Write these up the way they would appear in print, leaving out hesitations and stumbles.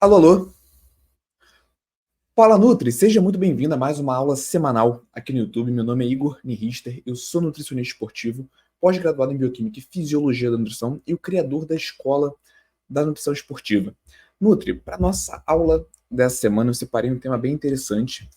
Alô, alô. Fala Nutri, seja muito bem-vindo a mais uma aula semanal aqui no YouTube. Meu nome é Igor Nirister, eu sou nutricionista esportivo, pós-graduado em Bioquímica e Fisiologia da Nutrição e o criador da Escola da Nutrição Esportiva. Nutri, para nossa aula dessa semana eu separei um tema bem interessante,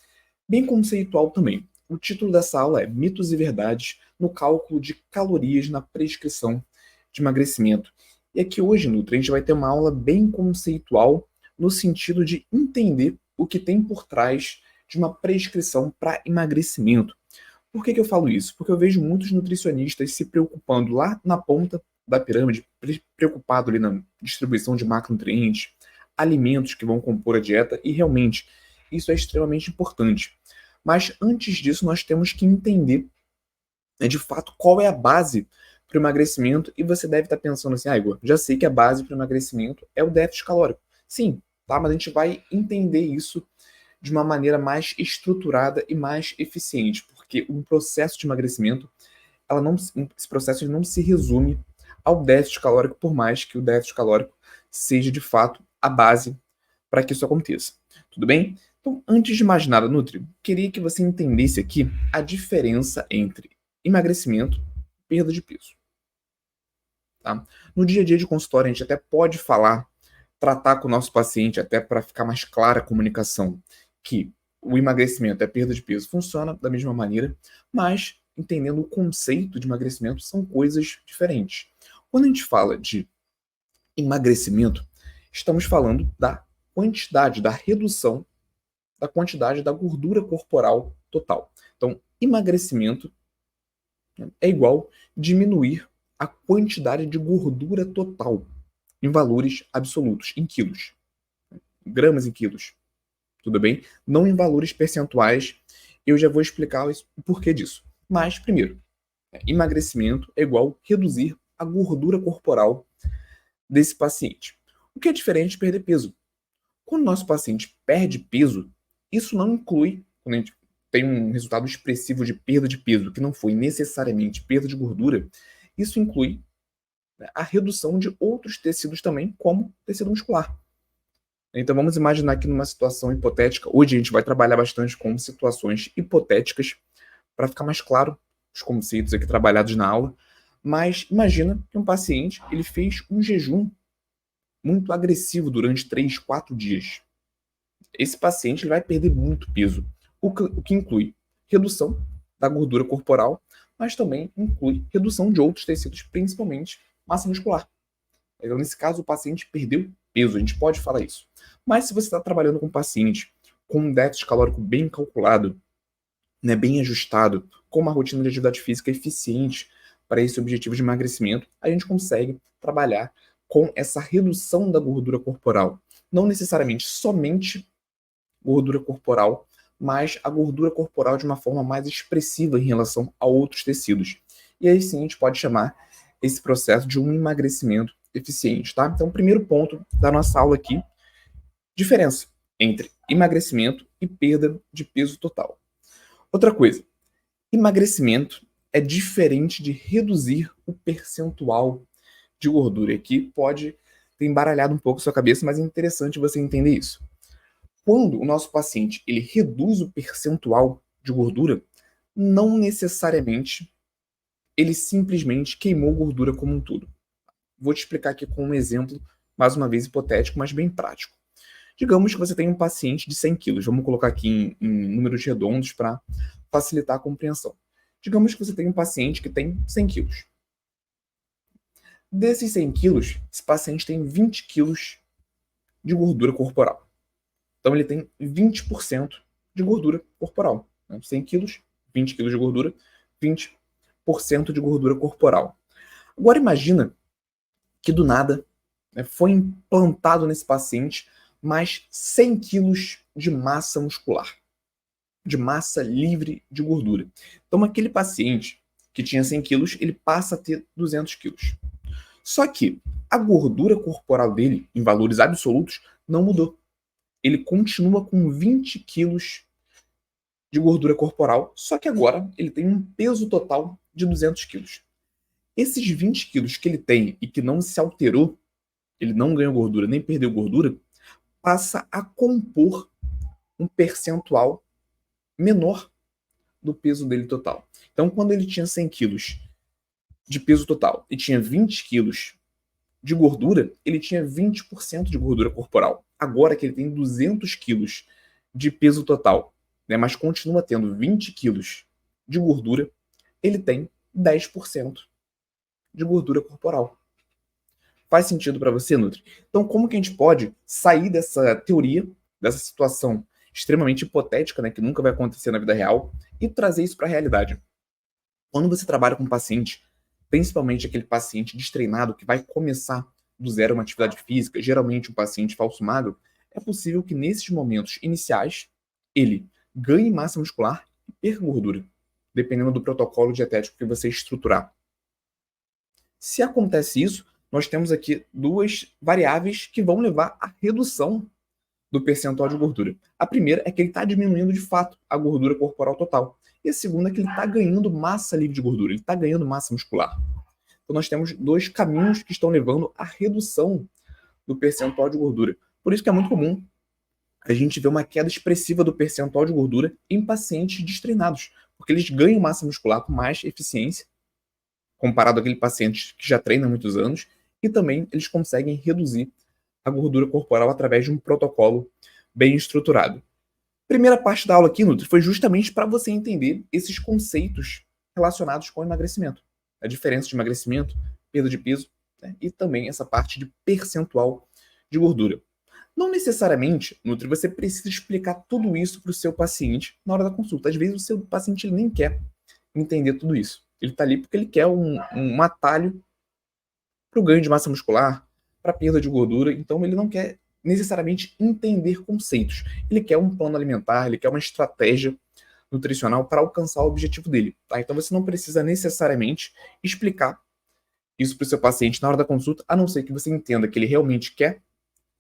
bem conceitual também. O título dessa aula é Mitos e Verdades no Cálculo de Calorias na Prescrição de Emagrecimento. E aqui hoje, Nutri, a gente vai ter uma aula bem conceitual no sentido de entender o que tem por trás de uma prescrição para emagrecimento. Por que eu falo isso? Porque eu vejo muitos nutricionistas se preocupando lá na ponta da pirâmide, preocupado ali na distribuição de macronutrientes, alimentos que vão compor a dieta, e realmente isso é extremamente importante. Mas antes disso, nós temos que entender, né, de fato qual é a base para o emagrecimento, e você deve estar pensando assim, Igor, já sei que a base para o emagrecimento é o déficit calórico. Sim, tá? Mas a gente vai entender isso de uma maneira mais estruturada e mais eficiente, porque um processo de emagrecimento, esse processo não se resume ao déficit calórico, por mais que o déficit calórico seja de fato a base para que isso aconteça. Tudo bem? Então, antes de mais nada, Nutri, queria que você entendesse aqui a diferença entre emagrecimento e perda de peso. Tá? No dia a dia de consultório, a gente até pode tratar com o nosso paciente, até para ficar mais clara a comunicação, que o emagrecimento é perda de peso, funciona da mesma maneira, mas entendendo o conceito de emagrecimento são coisas diferentes. Quando a gente fala de emagrecimento, estamos falando da quantidade, da redução da quantidade da gordura corporal total. Então, emagrecimento, né, é igual diminuir a quantidade de gordura total em valores absolutos, em quilos, gramas em quilos, tudo bem? Não em valores percentuais, eu já vou explicar o porquê disso. Mas, primeiro, emagrecimento é igual reduzir a gordura corporal desse paciente. O que é diferente de perder peso? Quando o nosso paciente perde peso, isso não inclui, quando a gente tem um resultado expressivo de perda de peso, que não foi necessariamente perda de gordura, isso inclui, né, a redução de outros tecidos também, como tecido muscular. Então vamos imaginar aqui numa situação hipotética. Hoje a gente vai trabalhar bastante com situações hipotéticas para ficar mais claro os conceitos aqui trabalhados na aula. Mas imagina que um paciente ele fez um jejum muito agressivo durante 3, 4 dias. Esse paciente ele vai perder muito peso, o que inclui redução da gordura corporal, mas também inclui redução de outros tecidos, principalmente massa muscular. Então, nesse caso, o paciente perdeu peso, a gente pode falar isso. Mas se você está trabalhando com um paciente com um déficit calórico bem calculado, né, bem ajustado, com uma rotina de atividade física eficiente para esse objetivo de emagrecimento, a gente consegue trabalhar com essa redução da gordura corporal. Não necessariamente somente gordura corporal, mas a gordura corporal de uma forma mais expressiva em relação a outros tecidos. E aí sim a gente pode chamar esse processo de um emagrecimento eficiente, tá? Então, primeiro ponto da nossa aula aqui, diferença entre emagrecimento e perda de peso total. Outra coisa, emagrecimento é diferente de reduzir o percentual de gordura. Aqui pode ter embaralhado um pouco a sua cabeça, mas é interessante você entender isso. Quando o nosso paciente ele reduz o percentual de gordura, não necessariamente ele simplesmente queimou gordura como um todo. Vou te explicar aqui com um exemplo, mais uma vez hipotético, mas bem prático. Digamos que você tem um paciente de 100 quilos. Vamos colocar aqui em números redondos para facilitar a compreensão. Digamos que você tem um paciente que tem 100 quilos. Desses 100 quilos, esse paciente tem 20 quilos de gordura corporal. Então ele tem 20% de gordura corporal. 100 quilos, 20 quilos de gordura, 20% de gordura corporal. Agora imagina que do nada, né, foi implantado nesse paciente mais 100 quilos de massa muscular, de massa livre de gordura. Então aquele paciente que tinha 100 quilos, ele passa a ter 200 quilos. Só que a gordura corporal dele, em valores absolutos, não mudou. Ele continua com 20 quilos de gordura corporal, só que agora ele tem um peso total de 200 quilos. Esses 20 quilos que ele tem e que não se alterou, ele não ganhou gordura nem perdeu gordura, passa a compor um percentual menor do peso dele total. Então, quando ele tinha 100 quilos de peso total e tinha 20 quilos de gordura, ele tinha 20% de gordura corporal. Agora que ele tem 200 quilos de peso total, né, mas continua tendo 20 quilos de gordura, ele tem 10% de gordura corporal. Faz sentido para você, Nutri? Então, como que a gente pode sair dessa teoria, dessa situação extremamente hipotética, né, que nunca vai acontecer na vida real, e trazer isso para a realidade? Quando você trabalha com um paciente, principalmente aquele paciente destreinado que vai começar do zero uma atividade física, geralmente um paciente falso magro, é possível que nesses momentos iniciais ele ganhe massa muscular e perca gordura, dependendo do protocolo dietético que você estruturar. Se acontece isso, nós temos aqui duas variáveis que vão levar à redução do percentual de gordura. A primeira é que ele está diminuindo de fato a gordura corporal total. E a segunda é que ele está ganhando massa livre de gordura, ele está ganhando massa muscular. Então nós temos dois caminhos que estão levando à redução do percentual de gordura. Por isso que é muito comum a gente ver uma queda expressiva do percentual de gordura em pacientes destreinados, porque eles ganham massa muscular com mais eficiência, comparado àquele paciente que já treina há muitos anos, e também eles conseguem reduzir a gordura corporal através de um protocolo bem estruturado. Primeira parte da aula aqui, Nutri, foi justamente para você entender esses conceitos relacionados com o emagrecimento. A diferença de emagrecimento, perda de peso, né, e também essa parte de percentual de gordura. Não necessariamente, Nutri, você precisa explicar tudo isso para o seu paciente na hora da consulta. Às vezes o seu paciente ele nem quer entender tudo isso. Ele está ali porque ele quer um atalho para o ganho de massa muscular, para a perda de gordura, então ele não quer necessariamente entender conceitos. Ele quer um plano alimentar, ele quer uma estratégia nutricional para alcançar o objetivo dele. Tá? Então você não precisa necessariamente explicar isso para o seu paciente na hora da consulta, a não ser que você entenda que ele realmente quer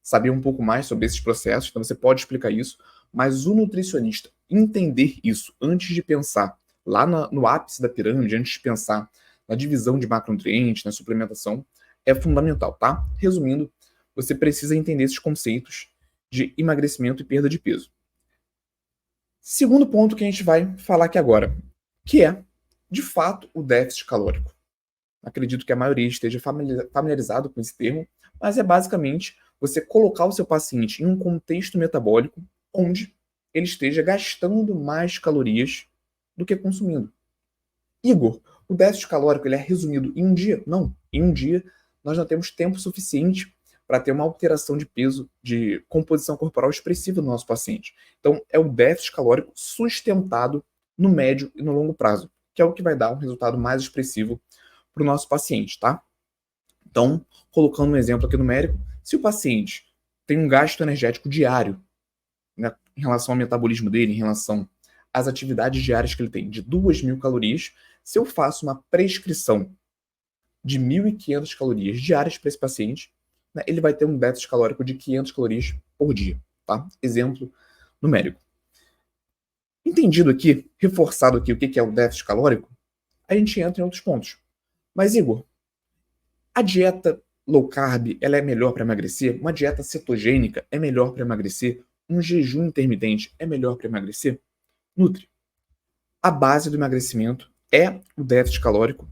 saber um pouco mais sobre esses processos, então você pode explicar isso, mas o nutricionista entender isso antes de pensar lá no ápice da pirâmide, antes de pensar na divisão de macronutrientes, na suplementação, é fundamental, tá? Resumindo, você precisa entender esses conceitos de emagrecimento e perda de peso. Segundo ponto que a gente vai falar aqui agora, que é, de fato, o déficit calórico. Acredito que a maioria esteja familiarizado com esse termo, mas é basicamente você colocar o seu paciente em um contexto metabólico onde ele esteja gastando mais calorias do que consumindo. Igor, o déficit calórico ele é resumido em um dia? Não. Em um dia, nós não temos tempo suficiente para ter uma alteração de peso, de composição corporal expressiva no nosso paciente. Então, é o déficit calórico sustentado no médio e no longo prazo, que é o que vai dar um resultado mais expressivo para o nosso paciente, tá? Então, colocando um exemplo aqui numérico, se o paciente tem um gasto energético diário, né, em relação ao metabolismo dele, em relação às atividades diárias que ele tem, de 2.000 calorias, se eu faço uma prescrição de 1.500 calorias diárias para esse paciente, né, ele vai ter um déficit calórico de 500 calorias por dia, tá? Exemplo numérico. Entendido aqui, reforçado aqui o que é o déficit calórico, a gente entra em outros pontos. Mas, Igor, a dieta low carb ela é melhor para emagrecer? Uma dieta cetogênica é melhor para emagrecer? Um jejum intermitente é melhor para emagrecer? Nutri, a base do emagrecimento é o déficit calórico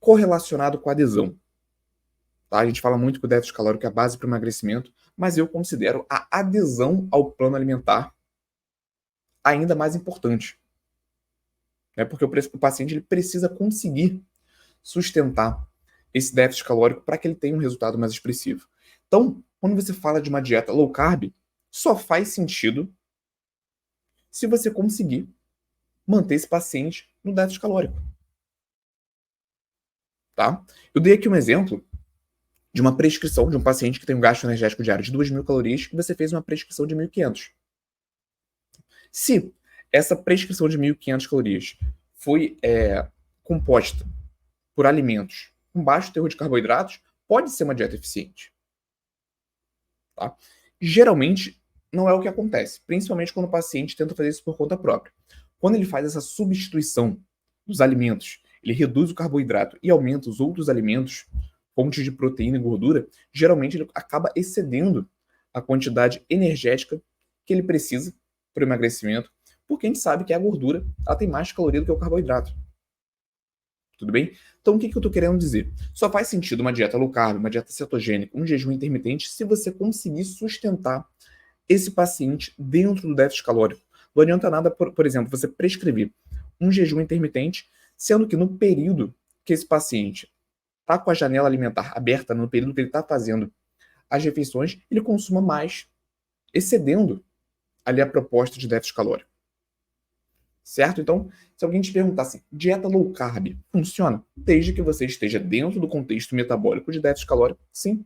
correlacionado com a adesão. Tá? A gente fala muito que o déficit calórico é a base para o emagrecimento, mas eu considero a adesão ao plano alimentar ainda mais importante. Né? Porque o paciente ele precisa conseguir sustentar esse déficit calórico para que ele tenha um resultado mais expressivo. Então, quando você fala de uma dieta low carb, só faz sentido se você conseguir manter esse paciente no déficit calórico. Tá? Eu dei aqui um exemplo de uma prescrição de um paciente que tem um gasto energético diário de 2.000 calorias e você fez uma prescrição de 1.500. Se essa prescrição de 1.500 calorias foi composta por alimentos com baixo teor de carboidratos, pode ser uma dieta eficiente. Tá? Geralmente, não é o que acontece, principalmente quando o paciente tenta fazer isso por conta própria. Quando ele faz essa substituição dos alimentos, ele reduz o carboidrato e aumenta os outros alimentos, fontes de proteína e gordura, geralmente ele acaba excedendo a quantidade energética que ele precisa para o emagrecimento, porque a gente sabe que a gordura ela tem mais caloria do que o carboidrato. Tudo bem? Então, o que eu estou querendo dizer? Só faz sentido uma dieta low carb, uma dieta cetogênica, um jejum intermitente, se você conseguir sustentar esse paciente dentro do déficit calórico. Não adianta nada, por exemplo, você prescrever um jejum intermitente, sendo que no período que esse paciente está com a janela alimentar aberta, no período que ele está fazendo as refeições, ele consuma mais, excedendo ali a proposta de déficit calórico. Certo? Então, se alguém te perguntar assim, dieta low carb funciona? Desde que você esteja dentro do contexto metabólico de déficit calórico, sim.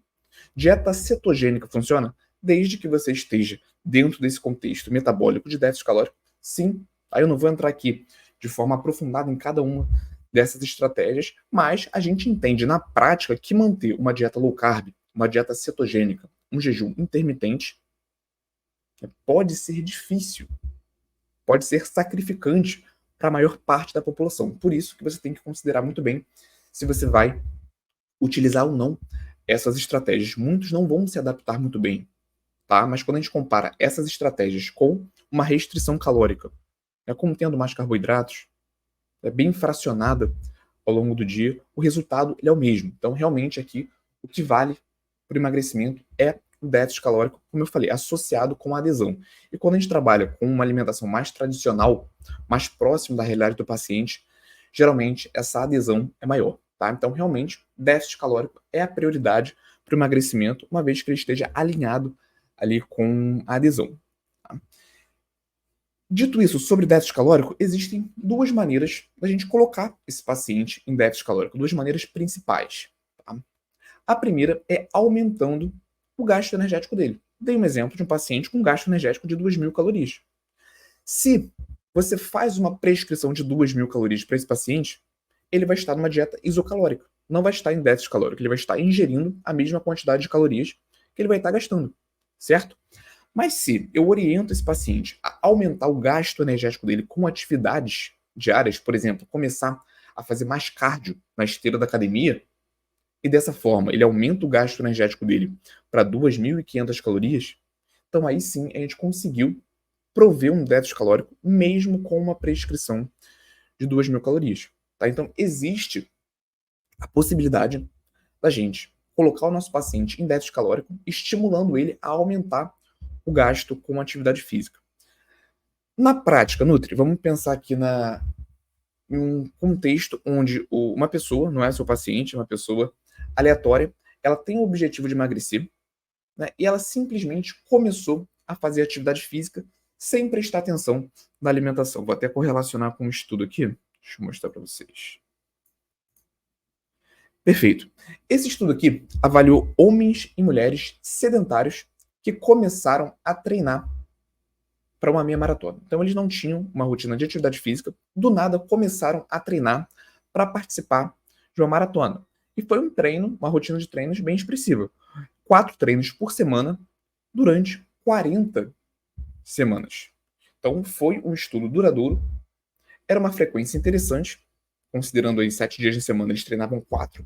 Dieta cetogênica funciona? Desde que você esteja dentro desse contexto metabólico de déficit calórico, sim. Aí eu não vou entrar aqui de forma aprofundada em cada uma dessas estratégias, mas a gente entende na prática que manter uma dieta low carb, uma dieta cetogênica, um jejum intermitente, pode ser difícil, pode ser sacrificante para a maior parte da população. Por isso que você tem que considerar muito bem se você vai utilizar ou não essas estratégias. Muitos não vão se adaptar muito bem, tá? Mas quando a gente compara essas estratégias com uma restrição calórica, como tendo mais carboidratos, bem fracionada ao longo do dia, o resultado ele é o mesmo. Então, realmente, aqui, o que vale para o emagrecimento é o déficit calórico, como eu falei, associado com a adesão. E quando a gente trabalha com uma alimentação mais tradicional, mais próximo da realidade do paciente, geralmente essa adesão é maior. Tá? Então, realmente, déficit calórico é a prioridade para o emagrecimento, uma vez que ele esteja alinhado ali com a adesão. Tá? Dito isso, sobre déficit calórico, existem duas maneiras da gente colocar esse paciente em déficit calórico, duas maneiras principais. Tá? A primeira é aumentando o gasto energético dele. Dei um exemplo de um paciente com gasto energético de 2.000 calorias. Se você faz uma prescrição de 2.000 calorias para esse paciente, ele vai estar numa dieta isocalórica. Não vai estar em déficit calórico, ele vai estar ingerindo a mesma quantidade de calorias que ele vai estar gastando, certo? Mas se eu oriento esse paciente a aumentar o gasto energético dele com atividades diárias, por exemplo, começar a fazer mais cardio na esteira da academia, e dessa forma ele aumenta o gasto energético dele para 2.500 calorias, então aí sim a gente conseguiu prover um déficit calórico mesmo com uma prescrição de 2.000 calorias. Tá? Então existe a possibilidade da gente colocar o nosso paciente em déficit calórico, estimulando ele a aumentar o gasto com atividade física. Na prática, Nutri, vamos pensar aqui em um contexto onde uma pessoa, não é seu paciente, é uma pessoa aleatória, ela tem o objetivo de emagrecer, né, e ela simplesmente começou a fazer atividade física sem prestar atenção na alimentação. Vou até correlacionar com um estudo aqui. Deixa eu mostrar para vocês. Perfeito. Esse estudo aqui avaliou homens e mulheres sedentários que começaram a treinar para uma meia maratona. Então eles não tinham uma rotina de atividade física, do nada começaram a treinar para participar de uma maratona. E foi um treino, uma rotina de treinos bem expressiva. 4 treinos por semana durante 40 semanas. Então foi um estudo duradouro, era uma frequência interessante, considerando aí 7 dias de semana, eles treinavam 4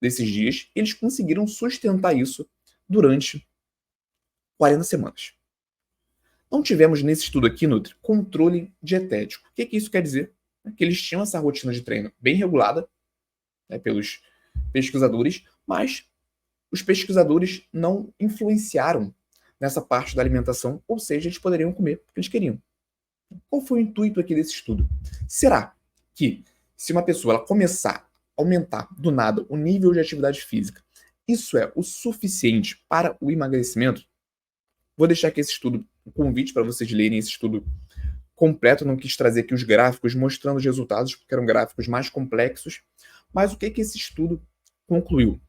desses dias, eles conseguiram sustentar isso durante 40 semanas. Não tivemos nesse estudo aqui, Nutri, controle dietético. O que isso quer dizer? Que eles tinham essa rotina de treino bem regulada, né, pelos pesquisadores, mas os pesquisadores não influenciaram nessa parte da alimentação, ou seja, eles poderiam comer o que eles queriam. Qual foi o intuito aqui desse estudo? Será que se uma pessoa ela começar a aumentar do nada o nível de atividade física, isso é o suficiente para o emagrecimento? Vou deixar aqui esse estudo, um convite para vocês lerem esse estudo completo. Não quis trazer aqui os gráficos mostrando os resultados, porque eram gráficos mais complexos. Mas o que esse estudo concluiu?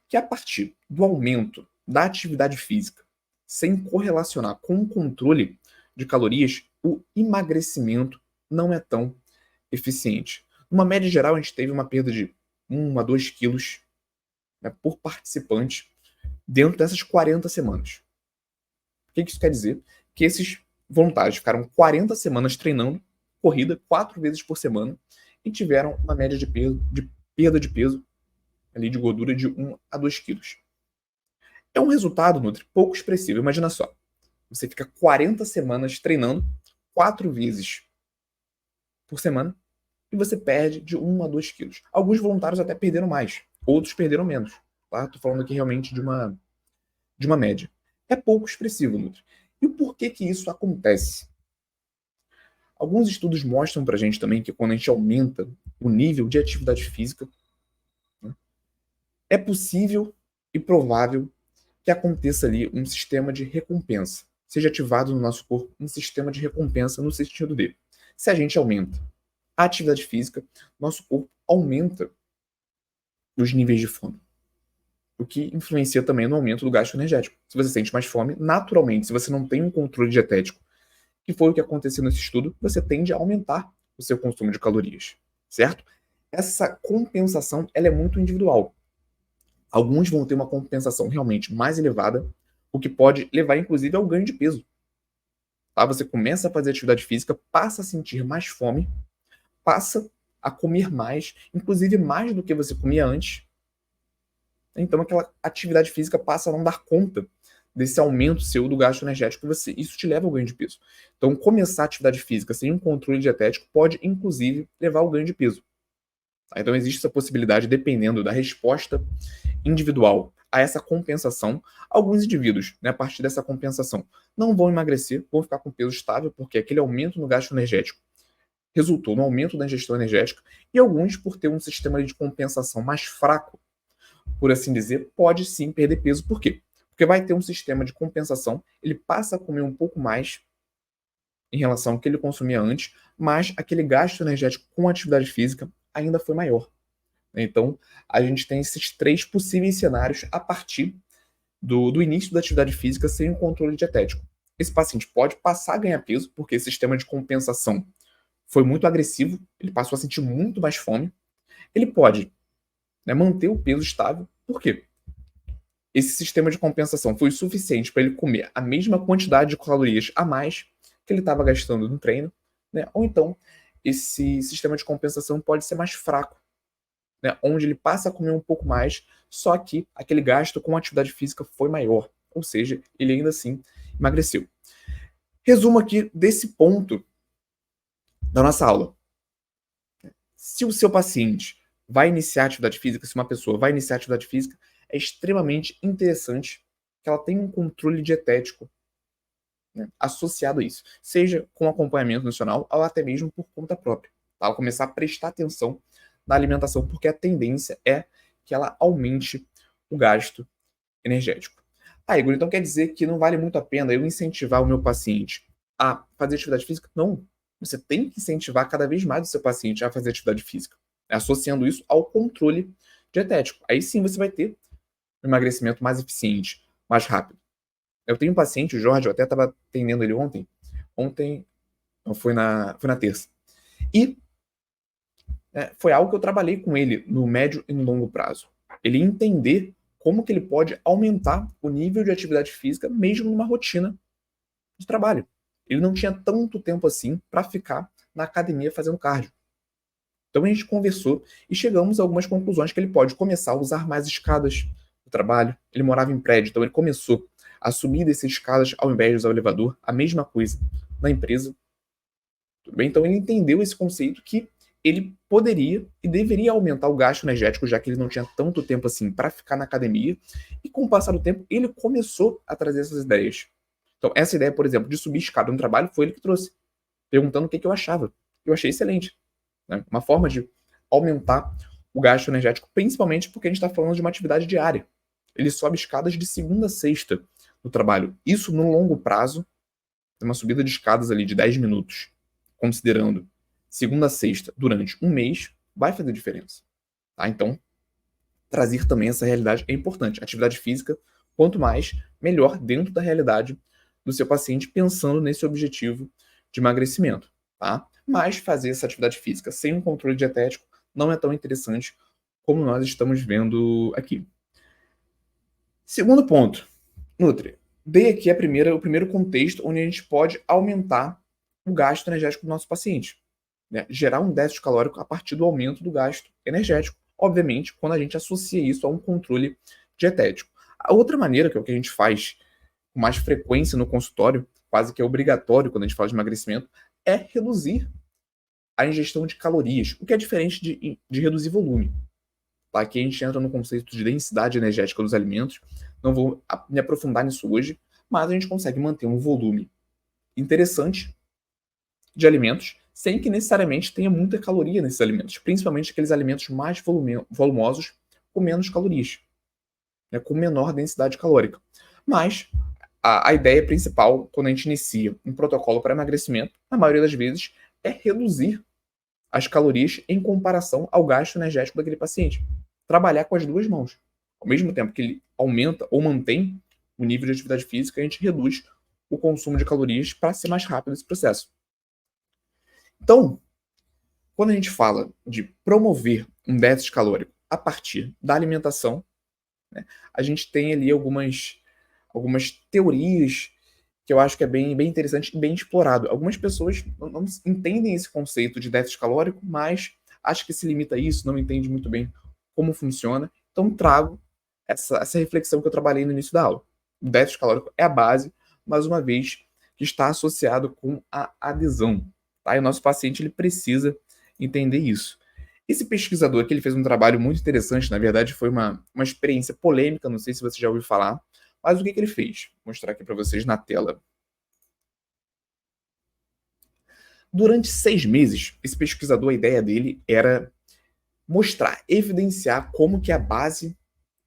Que a partir do aumento da atividade física, sem correlacionar com o controle de calorias, o emagrecimento não é tão eficiente. Numa média geral, a gente teve uma perda de 1 a 2 quilos, né, por participante dentro dessas 40 semanas. O que isso quer dizer? Que esses voluntários ficaram 40 semanas treinando corrida 4 vezes por semana e tiveram uma média de perda de peso ali de gordura de 1 a 2 quilos. É um resultado, Nutri, pouco expressivo. Imagina só, você fica 40 semanas treinando 4 vezes por semana e você perde de 1 a 2 quilos. Alguns voluntários até perderam mais, outros perderam menos. Tá? Tô falando aqui realmente de uma média. É pouco expressivo, Nutri. E por que que isso acontece? Alguns estudos mostram pra gente também que quando a gente aumenta o nível de atividade física, né, é possível e provável que aconteça ali um sistema de recompensa. Seja ativado no nosso corpo um sistema de recompensa no sentido de, se a gente aumenta a atividade física, nosso corpo aumenta os níveis de fome, o que influencia também no aumento do gasto energético. Se você sente mais fome, naturalmente, se você não tem um controle dietético, que foi o que aconteceu nesse estudo, você tende a aumentar o seu consumo de calorias, certo? Essa compensação ela é muito individual. Alguns vão ter uma compensação realmente mais elevada, o que pode levar inclusive ao ganho de peso. Tá? Você começa a fazer atividade física, passa a sentir mais fome, passa a comer mais, inclusive mais do que você comia antes. Então aquela atividade física passa a não dar conta desse aumento seu do gasto energético, isso te leva ao ganho de peso. Então começar a atividade física sem um controle dietético pode inclusive levar ao ganho de peso. Tá? Então existe essa possibilidade dependendo da resposta individual a essa compensação. Alguns indivíduos, né, a partir dessa compensação, não vão emagrecer, vão ficar com peso estável, porque aquele aumento no gasto energético resultou no aumento da ingestão energética, e alguns, por ter um sistema de compensação mais fraco, por assim dizer, pode sim perder peso. Por quê? Porque vai ter um sistema de compensação, ele passa a comer um pouco mais em relação ao que ele consumia antes, mas aquele gasto energético com atividade física ainda foi maior. Então, a gente tem esses 3 possíveis cenários a partir do início da atividade física sem um controle dietético. Esse paciente pode passar a ganhar peso, porque esse sistema de compensação foi muito agressivo, ele passou a sentir muito mais fome. Ele pode, né, manter o peso estável. Por quê? Esse sistema de compensação foi suficiente para ele comer a mesma quantidade de calorias a mais que ele estava gastando no treino, né? Ou então, esse sistema de compensação pode ser mais fraco, né, onde ele passa a comer um pouco mais, só que aquele gasto com atividade física foi maior, ou seja, ele ainda assim emagreceu. Resumo aqui desse ponto da nossa aula. Se o seu paciente vai iniciar atividade física, se uma pessoa vai iniciar atividade física, é extremamente interessante que ela tenha um controle dietético, né, associado a isso, seja com acompanhamento nacional ou até mesmo por conta própria. Tá? Ela começar a prestar atenção na alimentação, porque a tendência é que ela aumente o gasto energético. Ah, Igor, então quer dizer que não vale muito a pena eu incentivar o meu paciente a fazer atividade física? Não. Você tem que incentivar cada vez mais o seu paciente a fazer atividade física, associando isso ao controle dietético. Aí sim você vai ter um emagrecimento mais eficiente, mais rápido. Eu tenho um paciente, o Jorge, eu até estava atendendo ele ontem. Ontem, não, foi na terça. E foi algo que eu trabalhei com ele no médio e no longo prazo. Ele entender como que ele pode aumentar o nível de atividade física mesmo numa rotina de trabalho. Ele não tinha tanto tempo assim para ficar na academia fazendo cardio. Então a gente conversou e chegamos a algumas conclusões que ele pode começar a usar mais escadas no trabalho. Ele morava em prédio, então ele começou a subir dessas escadas ao invés de usar o elevador, a mesma coisa na empresa. Tudo bem? Então ele entendeu esse conceito que ele poderia e deveria aumentar o gasto energético, já que ele não tinha tanto tempo assim para ficar na academia, e com o passar do tempo ele começou a trazer essas ideias. Então essa ideia, por exemplo, de subir escada no trabalho foi ele que trouxe, perguntando o que eu achava. Eu achei excelente, né? Uma forma de aumentar o gasto energético, principalmente porque a gente está falando de uma atividade diária. Ele sobe escadas de segunda a sexta no trabalho. Isso no longo prazo, uma subida de escadas ali de 10 minutos, considerando segunda a sexta durante um mês, vai fazer diferença. Tá? Então, trazer também essa realidade é importante. Atividade física, quanto mais, melhor dentro da realidade do seu paciente, pensando nesse objetivo de emagrecimento. Tá? Mas fazer essa atividade física sem um controle dietético não é tão interessante como nós estamos vendo aqui. Segundo ponto, Nutri. Dei aqui o primeiro contexto onde a gente pode aumentar o gasto energético do nosso paciente, né? Gerar um déficit calórico a partir do aumento do gasto energético. Obviamente, quando a gente associa isso a um controle dietético. A outra maneira, que é o que a gente faz com mais frequência no consultório, quase que é obrigatório quando a gente fala de emagrecimento, é reduzir a ingestão de calorias, o que é diferente de reduzir volume. Tá? Aqui a gente entra no conceito de densidade energética dos alimentos, não vou me aprofundar nisso hoje, mas a gente consegue manter um volume interessante de alimentos, sem que necessariamente tenha muita caloria nesses alimentos, principalmente aqueles alimentos mais volumosos, com menos calorias, né, com menor densidade calórica. Mas a ideia principal, quando a gente inicia um protocolo para emagrecimento, na maioria das vezes, é reduzir as calorias em comparação ao gasto energético daquele paciente. Trabalhar com as duas mãos. Ao mesmo tempo que ele aumenta ou mantém o nível de atividade física, a gente reduz o consumo de calorias para ser mais rápido esse processo. Então, quando a gente fala de promover um déficit calórico a partir da alimentação, né, a gente tem ali algumas teorias que eu acho que é bem interessante e bem explorado. Algumas pessoas não entendem esse conceito de déficit calórico, mas acham que se limita a isso, não entende muito bem como funciona. Então trago essa reflexão que eu trabalhei no início da aula. O déficit calórico é a base, mais uma vez, que está associado com a adesão. Tá? E o nosso paciente ele precisa entender isso. Esse pesquisador aqui ele fez um trabalho muito interessante, na verdade foi uma experiência polêmica, não sei se você já ouviu falar, mas o que ele fez? Vou mostrar aqui para vocês na tela. Durante 6 meses, esse pesquisador, a ideia dele era mostrar, evidenciar como que a base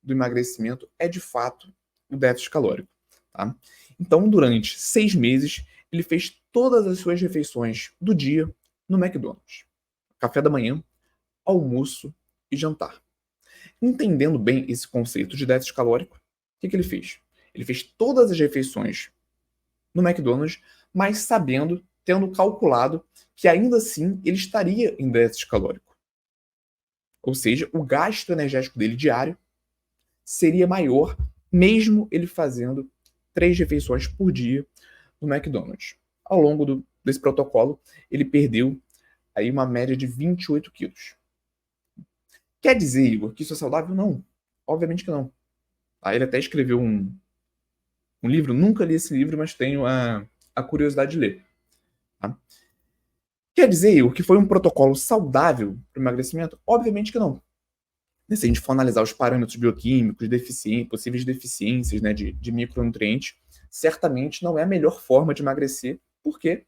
do emagrecimento é de fato o déficit calórico. Tá? Então, durante 6 meses, ele fez todas as suas refeições do dia no McDonald's. Café da manhã, almoço e jantar. Entendendo bem esse conceito de déficit calórico, o que ele fez? Ele fez todas as refeições no McDonald's, mas sabendo, tendo calculado que ainda assim ele estaria em déficit calórico. Ou seja, o gasto energético dele diário seria maior, mesmo ele fazendo 3 refeições por dia no McDonald's. Ao longo desse protocolo, ele perdeu aí uma média de 28 quilos. Quer dizer, Igor, que isso é saudável? Não. Obviamente que não. Ele até escreveu um livro, nunca li esse livro, mas tenho a curiosidade de ler. Tá? Quer dizer, Igor, que foi um protocolo saudável para o emagrecimento? Obviamente que não. Se a gente for analisar os parâmetros bioquímicos, possíveis deficiências, né, de micronutrientes, certamente não é a melhor forma de emagrecer, porque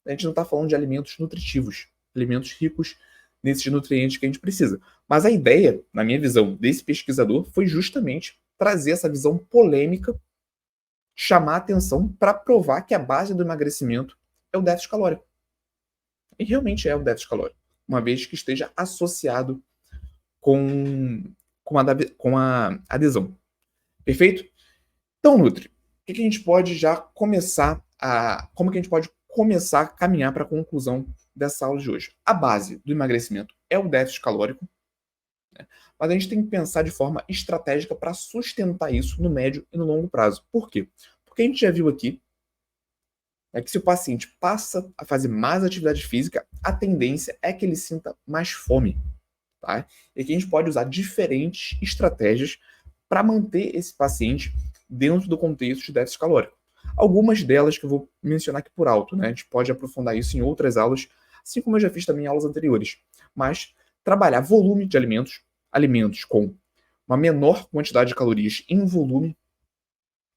a gente não está falando de alimentos nutritivos, alimentos ricos nesses nutrientes que a gente precisa. Mas a ideia, na minha visão, desse pesquisador foi justamente trazer essa visão polêmica, chamar a atenção para provar que a base do emagrecimento é o déficit calórico. E realmente é o déficit calórico, uma vez que esteja associado com a adesão. Perfeito? Então, Nutri, o que a gente pode já começar como que a gente pode começar a caminhar para a conclusão dessa aula de hoje? A base do emagrecimento é o déficit calórico, né? Mas a gente tem que pensar de forma estratégica para sustentar isso no médio e no longo prazo. Por quê? Porque a gente já viu aqui que se o paciente passa a fazer mais atividade física, a tendência é que ele sinta mais fome. Tá? E aqui a gente pode usar diferentes estratégias para manter esse paciente dentro do contexto de déficit calórico. Algumas delas que eu vou mencionar aqui por alto, né? A gente pode aprofundar isso em outras aulas, assim como eu já fiz também em aulas anteriores. Mas trabalhar volume de alimentos, alimentos com uma menor quantidade de calorias em volume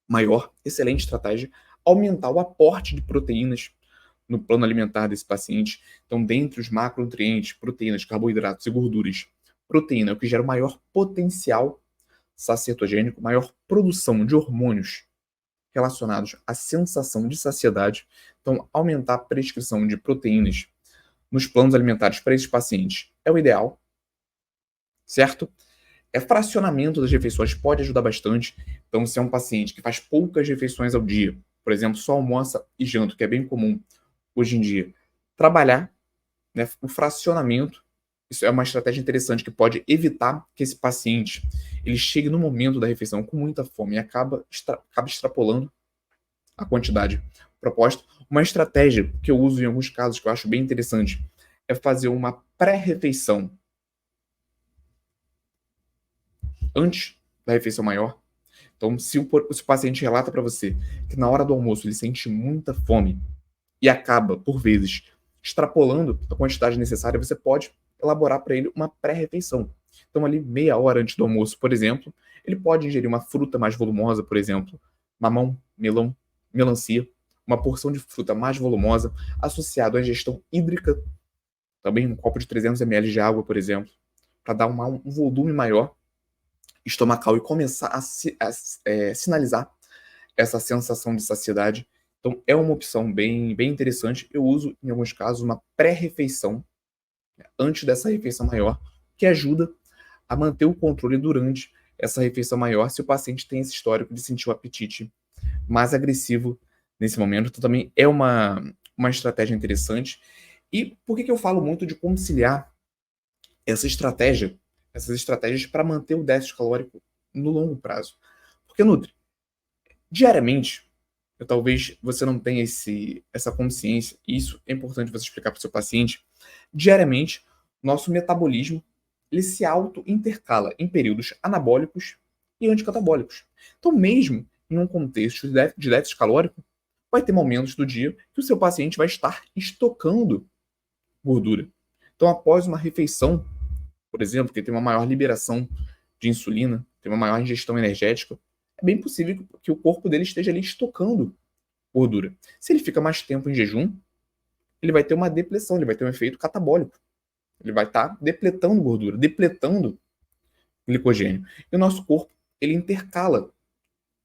maior, excelente estratégia. Aumentar o aporte de proteínas no plano alimentar desse paciente. Então, dentre os macronutrientes, proteínas, carboidratos e gorduras, proteína é o que gera o maior potencial saciertogênico, maior produção de hormônios relacionados à sensação de saciedade. Então, aumentar a prescrição de proteínas nos planos alimentares para esses pacientes é o ideal, certo? Fracionamento das refeições pode ajudar bastante. Então, se é um paciente que faz poucas refeições ao dia, por exemplo, só almoça e janta, que é bem comum hoje em dia, trabalhar, né, o fracionamento, isso é uma estratégia interessante que pode evitar que esse paciente ele chegue no momento da refeição com muita fome e acaba extrapolando a quantidade proposta. Uma estratégia que eu uso em alguns casos que eu acho bem interessante é fazer uma pré-refeição antes da refeição maior. Então, se o paciente relata para você que na hora do almoço ele sente muita fome e acaba, por vezes, extrapolando a quantidade necessária, você pode elaborar para ele uma pré-refeição. Então, ali meia hora antes do almoço, por exemplo, ele pode ingerir uma fruta mais volumosa, por exemplo, mamão, melão, melancia, uma porção de fruta mais volumosa, associado à ingestão hídrica, também um copo de 300 ml de água, por exemplo, para dar um volume maior estomacal e começar a sinalizar essa sensação de saciedade. Então, é uma opção bem interessante. Eu uso, em alguns casos, uma pré-refeição, né, antes dessa refeição maior, que ajuda a manter o controle durante essa refeição maior, se o paciente tem esse histórico de sentir o apetite mais agressivo nesse momento. Então, também é uma estratégia interessante. E por que eu falo muito de conciliar essa estratégia, essas estratégias para manter o déficit calórico no longo prazo? Porque, Nutri, diariamente, talvez você não tenha essa consciência, e isso é importante você explicar para o seu paciente, diariamente, nosso metabolismo ele se auto-intercala em períodos anabólicos e anticatabólicos. Então, mesmo em um contexto de déficit calórico, vai ter momentos do dia que o seu paciente vai estar estocando gordura. Então, após uma refeição, por exemplo, que tem uma maior liberação de insulina, tem uma maior ingestão energética, é bem possível que o corpo dele esteja ali estocando gordura. Se ele fica mais tempo em jejum, ele vai ter uma depleção, ele vai ter um efeito catabólico. Ele vai estar depletando gordura, depletando glicogênio. E o nosso corpo, ele intercala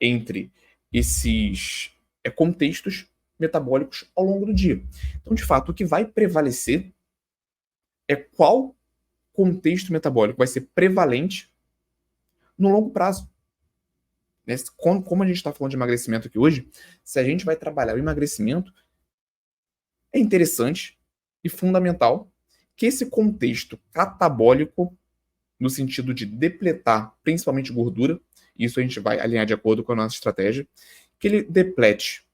entre esses contextos metabólicos ao longo do dia. Então, de fato, o que vai prevalecer é qual contexto metabólico vai ser prevalente no longo prazo. Como a gente está falando de emagrecimento aqui hoje, se a gente vai trabalhar o emagrecimento, é interessante e fundamental que esse contexto catabólico, no sentido de depletar principalmente gordura, isso a gente vai alinhar de acordo com a nossa estratégia, que ele deplete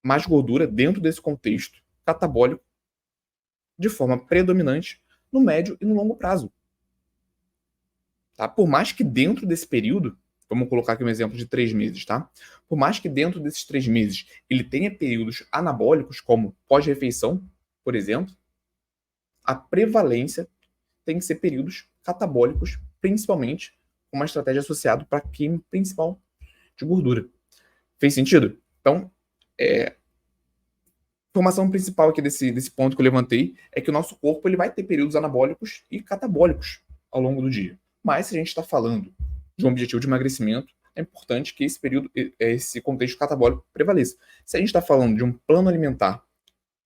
mais gordura dentro desse contexto catabólico de forma predominante no médio e no longo prazo. Tá? Por mais que dentro desse período, vamos colocar aqui um exemplo de 3 meses, tá? Por mais que dentro desses 3 meses ele tenha períodos anabólicos, como pós-refeição, por exemplo, a prevalência tem que ser períodos catabólicos, principalmente com uma estratégia associada para queima principal de gordura. Fez sentido? Então, a informação principal aqui desse ponto que eu levantei é que o nosso corpo ele vai ter períodos anabólicos e catabólicos ao longo do dia. Mas se a gente está falando de um objetivo de emagrecimento, é importante que esse período, esse contexto catabólico prevaleça. Se a gente está falando de um plano alimentar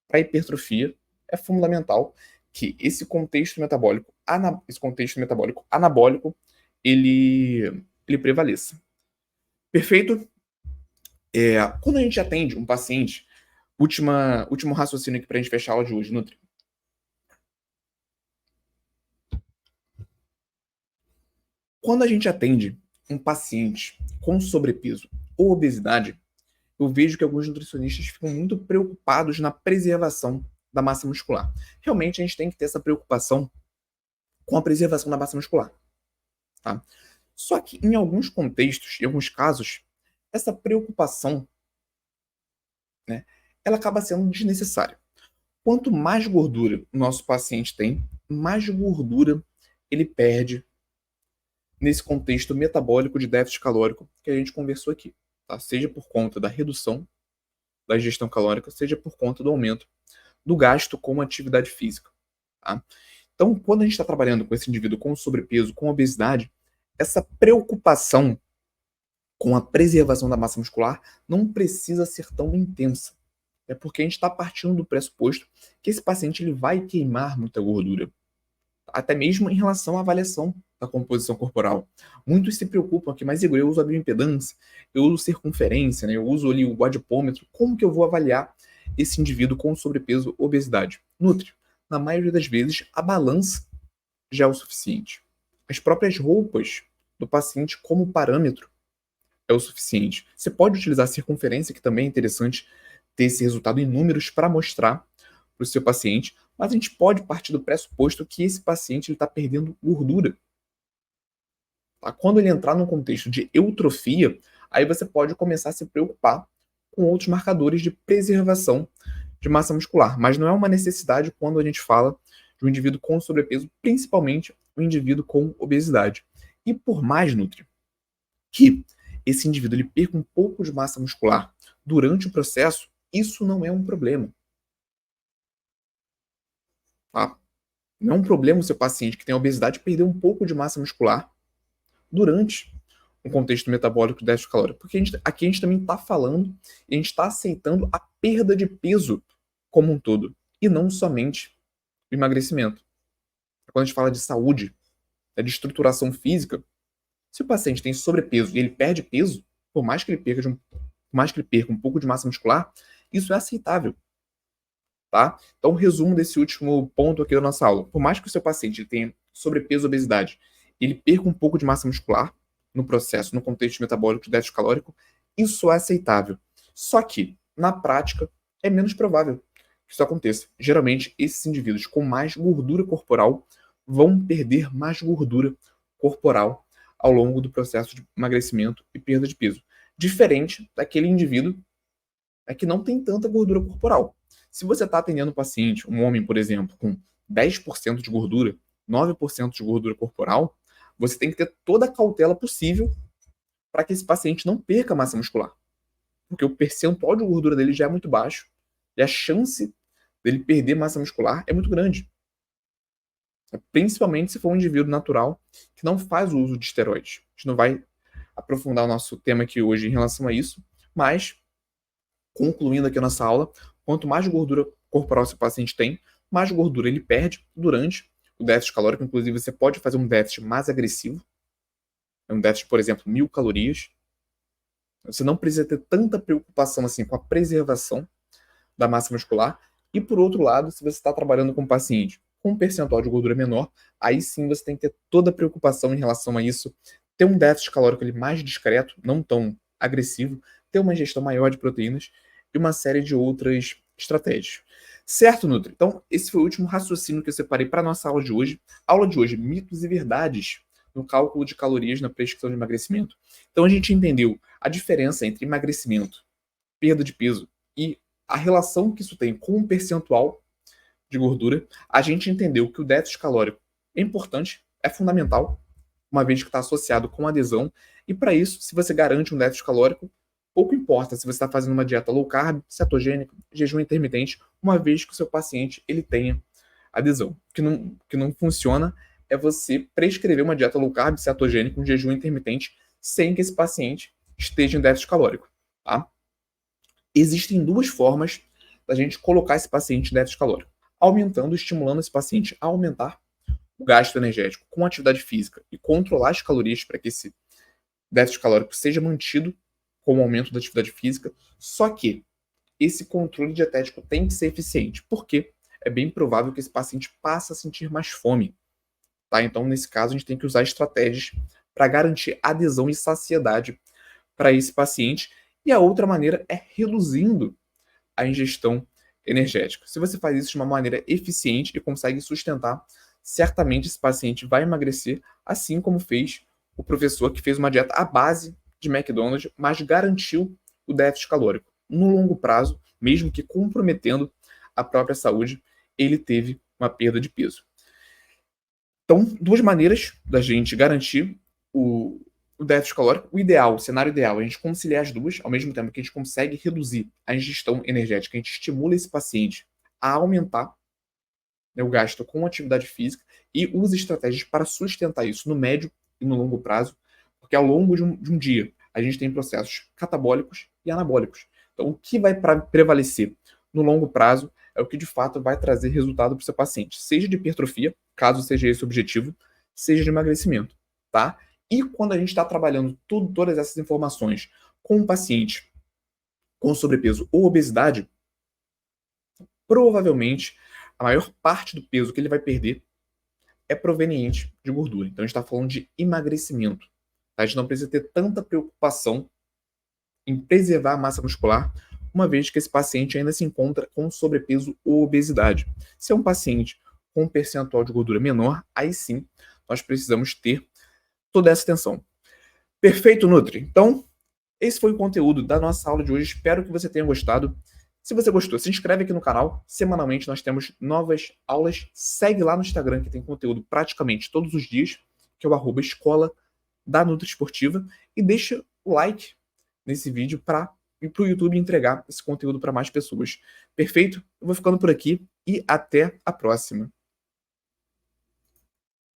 para hipertrofia, é fundamental que esse contexto metabólico anabólico, ele prevaleça. Perfeito? Quando a gente atende um paciente, último raciocínio aqui para a gente fechar a aula de hoje, Nutri. Quando a gente atende um paciente com sobrepeso ou obesidade, eu vejo que alguns nutricionistas ficam muito preocupados na preservação da massa muscular. Realmente a gente tem que ter essa preocupação com a preservação da massa muscular. Tá? Só que em alguns contextos, em alguns casos, essa preocupação, né, ela acaba sendo desnecessária. Quanto mais gordura o nosso paciente tem, mais gordura ele perde nesse contexto metabólico de déficit calórico que a gente conversou aqui. Tá? Seja por conta da redução da ingestão calórica, seja por conta do aumento do gasto com atividade física. Tá? Então, quando a gente está trabalhando com esse indivíduo com sobrepeso, com obesidade, essa preocupação com a preservação da massa muscular não precisa ser tão intensa. É porque a gente está partindo do pressuposto que esse paciente ele vai queimar muita gordura. Até mesmo em relação à avaliação da composição corporal. Muitos se preocupam aqui, mas Igor, eu uso a bioimpedância, eu uso circunferência, né? Eu uso ali o adipômetro. Como que eu vou avaliar esse indivíduo com sobrepeso ou obesidade? Nutri, na maioria das vezes, a balança já é o suficiente. As próprias roupas do paciente como parâmetro é o suficiente. Você pode utilizar a circunferência, que também é interessante ter esse resultado em números para mostrar para o seu paciente, mas a gente pode partir do pressuposto que esse paciente está perdendo gordura. Tá? Quando ele entrar num contexto de eutrofia, aí você pode começar a se preocupar com outros marcadores de preservação de massa muscular, mas não é uma necessidade quando a gente fala de um indivíduo com sobrepeso, principalmente o indivíduo com obesidade. E por mais, Nutri, que esse indivíduo ele perca um pouco de massa muscular durante o processo, isso não é um problema, tá? Não é um problema o seu paciente que tem obesidade perder um pouco de massa muscular durante um contexto metabólico de déficit calórico, porque aqui a gente também está falando e a gente está aceitando a perda de peso como um todo, e não somente o emagrecimento. Quando a gente fala de saúde, de estruturação física, se o paciente tem sobrepeso e ele perde peso, por mais que ele perca, por mais que ele perca um pouco de massa muscular, isso é aceitável. Tá? Então, resumo desse último ponto aqui da nossa aula. Por mais que o seu paciente tenha sobrepeso ou obesidade, ele perca um pouco de massa muscular no processo, no contexto metabólico de déficit calórico, isso é aceitável. Só que, na prática, é menos provável que isso aconteça. Geralmente, esses indivíduos com mais gordura corporal vão perder mais gordura corporal ao longo do processo de emagrecimento e perda de peso. Diferente daquele indivíduo que não tem tanta gordura corporal. Se você está atendendo um paciente, um homem, por exemplo, com 10% de gordura, 9% de gordura corporal, você tem que ter toda a cautela possível para que esse paciente não perca massa muscular. Porque o percentual de gordura dele já é muito baixo e a chance dele perder massa muscular é muito grande. Principalmente se for um indivíduo natural que não faz o uso de esteroides. A gente não vai aprofundar o nosso tema aqui hoje em relação a isso, mas, concluindo aqui a nossa aula, quanto mais gordura corporal seu paciente tem, mais gordura ele perde durante o déficit calórico. Inclusive, você pode fazer um déficit mais agressivo, um déficit, por exemplo, 1.000 calorias. Você não precisa ter tanta preocupação assim com a preservação da massa muscular. E por outro lado, se você está trabalhando com um paciente com um percentual de gordura menor, aí sim você tem que ter toda a preocupação em relação a isso, ter um déficit calórico ali mais discreto, não tão agressivo, ter uma ingestão maior de proteínas e uma série de outras estratégias. Certo, Nutri? Então, esse foi o último raciocínio que eu separei para a nossa aula de hoje. Aula de hoje, mitos e verdades no cálculo de calorias na prescrição de emagrecimento. Então, a gente entendeu a diferença entre emagrecimento, perda de peso e a relação que isso tem com o percentual de gordura. A gente entendeu que o déficit calórico é importante, é fundamental, uma vez que está associado com adesão. E para isso, se você garante um déficit calórico, pouco importa se você está fazendo uma dieta low carb, cetogênica, jejum intermitente, uma vez que o seu paciente ele tenha adesão. O que não funciona é você prescrever uma dieta low carb, cetogênica, um jejum intermitente, sem que esse paciente esteja em déficit calórico. Tá? Existem duas formas da gente colocar esse paciente em déficit calórico. Aumentando, estimulando esse paciente a aumentar o gasto energético com atividade física e controlar as calorias para que esse déficit calórico seja mantido com o aumento da atividade física, só que esse controle dietético tem que ser eficiente, porque é bem provável que esse paciente passe a sentir mais fome. Tá? Então, nesse caso, a gente tem que usar estratégias para garantir adesão e saciedade para esse paciente. E a outra maneira é reduzindo a ingestão energética. Se você faz isso de uma maneira eficiente e consegue sustentar, certamente esse paciente vai emagrecer, assim como fez o professor que fez uma dieta à base de McDonald's, mas garantiu o déficit calórico. No longo prazo, mesmo que comprometendo a própria saúde, ele teve uma perda de peso. Então, duas maneiras da gente garantir o déficit calórico. O cenário ideal, é a gente conciliar as duas, ao mesmo tempo que a gente consegue reduzir a ingestão energética, a gente estimula esse paciente a aumentar, né, o gasto com atividade física e usa estratégias para sustentar isso no médio e no longo prazo, porque ao longo de um dia a gente tem processos catabólicos e anabólicos. Então, o que vai prevalecer no longo prazo é o que de fato vai trazer resultado para o seu paciente, seja de hipertrofia, caso seja esse o objetivo, seja de emagrecimento, tá? E quando a gente está trabalhando todas essas informações com um paciente com sobrepeso ou obesidade, provavelmente a maior parte do peso que ele vai perder é proveniente de gordura. Então a gente está falando de emagrecimento. Tá? A gente não precisa ter tanta preocupação em preservar a massa muscular, uma vez que esse paciente ainda se encontra com sobrepeso ou obesidade. Se é um paciente com um percentual de gordura menor, aí sim nós precisamos ter toda essa atenção. Perfeito, Nutri? Então, Esse foi o conteúdo da nossa aula de hoje. Espero que você tenha gostado. Se você gostou, se inscreve aqui no canal. Semanalmente nós temos novas aulas. Segue lá no Instagram, que tem conteúdo praticamente todos os dias, que é o @escola da Nutriesportiva. E deixa o like nesse vídeo para o YouTube entregar esse conteúdo para mais pessoas. Perfeito? Eu vou ficando por aqui e até a próxima.